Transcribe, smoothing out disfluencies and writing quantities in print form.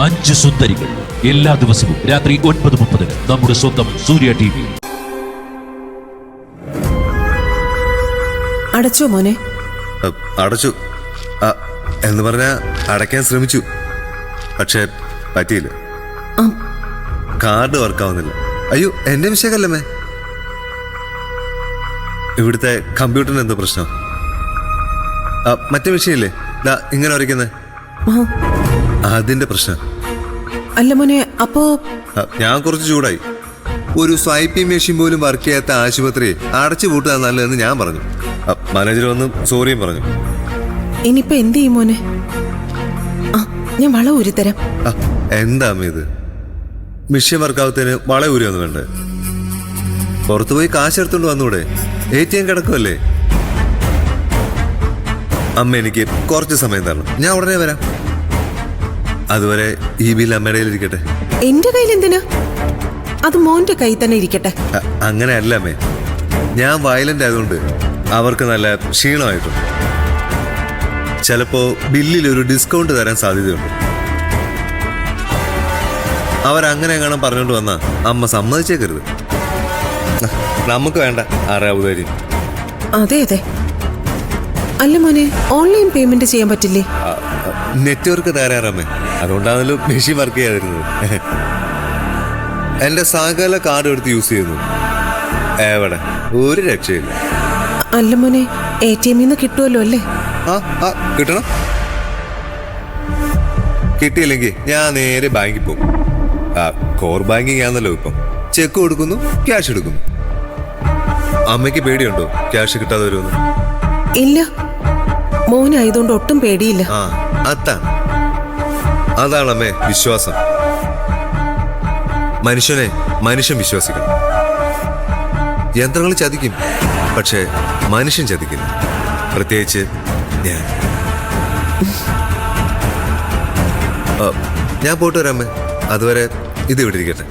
5 സുന്ദരികൾ. എല്ലാ ദിവസവും രാത്രി 9:30 നമ്മുടെ സ്വന്തം സൂര്യ TV. അടച്ചോ മോനെ? അടച്ചു എന്ന് പറഞ്ഞാ അടയ്ക്കാൻ ശ്രമിച്ചു, പക്ഷെ പറ്റിയില്ല. കാർഡ് വർക്കാവുന്നില്ല. അയ്യോ, എന്റെ മിസ്റ്റേക്കല്ലമ്മേ. ഇവിടുത്തെ കമ്പ്യൂട്ടറിന് എന്തോ പ്രശ്നം. മറ്റേ വിഷയമില്ലേ ഇങ്ങനെ വരയ്ക്കുന്നത്, അതിന്റെ പ്രശ്നം. അല്ല മോനെ, അപ്പോ ഞാൻ കുറച്ച് ചൂടായി. ഒരു സ്വൈപ്പിംഗ് മെഷീൻ പോലും വർക്ക് ചെയ്യാത്ത ആശുപത്രി അടച്ചു പൂട്ടുക നല്ലതെന്ന് ഞാൻ പറഞ്ഞു. മാനേജർ വന്ന് സോറിയും പറഞ്ഞു. ഇനിയിപ്പോ എന്ത് ചെയ്യും മോനെ? ഞാൻ വള ഊരിത്തരാം. എന്താ അമ്മ ഇത്? മെഷീൻ വർക്കാവത്തിന് വള ഊരിയൊന്നും വേണ്ടേ? പുറത്തുപോയി കാശ് എടുത്തോണ്ട് വന്നൂടെ? ATM കിടക്കുമല്ലേ? അമ്മ എനിക്ക് കുറച്ച് സമയം തരണം, ഞാൻ ഉടനെ വരാം. അതുവരെ ഈ ബിൽ അമ്മയുടെ കയ്യിലിരിക്കട്ടെ. എന്റെ കയ്യിൽ എന്തിനാ? അത് മോന്റെ കയ്യിൽ തന്നെ ഇരിക്കട്ടെ. അങ്ങനെയല്ല അമ്മേ, ഞാൻ വയലന്റ് ആയതുകൊണ്ട് അവർക്ക് നല്ല ക്ഷീണമായിട്ടുണ്ട്. ചിലപ്പോ ബില്ലിൽ ഒരു ഡിസ്കൗണ്ട് തരാൻ സാധ്യതയുണ്ട്. അവരങ്ങനെ എങ്ങനെ പറഞ്ഞോണ്ട് വന്നാ അമ്മ സമ്മതിച്ചേക്കരുത്. നമുക്ക് വേണ്ട ആറാവുകാരി. അതെ അതെ. അല്ല മോനെ, ഓൺലൈൻ പേയ്മെന്റ് ചെയ്യാൻ പറ്റില്ലേ? നെറ്റ്വർക്ക് തകരാറമ്മേ, അതുകൊണ്ടാണല്ലോ മെഷീൻ വർക്ക് ചെയ്യാതിരുന്നത്. എന്റെ സകല കാർഡ് എടുത്ത് യൂസ് ചെയ്യുന്നു, എവിടെ ഒരു രക്ഷയില്ല. അല്ല മോനെ, ATM കിട്ടുമല്ലോ അല്ലേ? കിട്ടണം. കിട്ടിയില്ലെങ്കിൽ ഞാൻ നേരെ ബാങ്കിൽ പോകും. കോർ ബാങ്കിങ് ആണല്ലോ ഇപ്പം. ചെക്ക് കൊടുക്കുന്നു, ക്യാഷ് എടുക്കുന്നു. അമ്മയ്ക്ക് പേടിയുണ്ടോ ക്യാഷ് കിട്ടാതെ വരുമെന്ന്? ഇല്ല, മോനായതുകൊണ്ട് ഒട്ടും പേടിയില്ല. അതാണ് അമ്മേ വിശ്വാസം. മനുഷ്യനെ മനുഷ്യൻ വിശ്വസിക്കണം. യന്ത്രങ്ങൾ ചതിക്കും, പക്ഷെ മനുഷ്യൻ ചതിക്കില്ല. പ്രത്യേകിച്ച് ഞാൻ പോയിട്ട് വരാമേ. അതുവരെ ഇത് ഇവിടെ ഇരിക്കട്ടെ.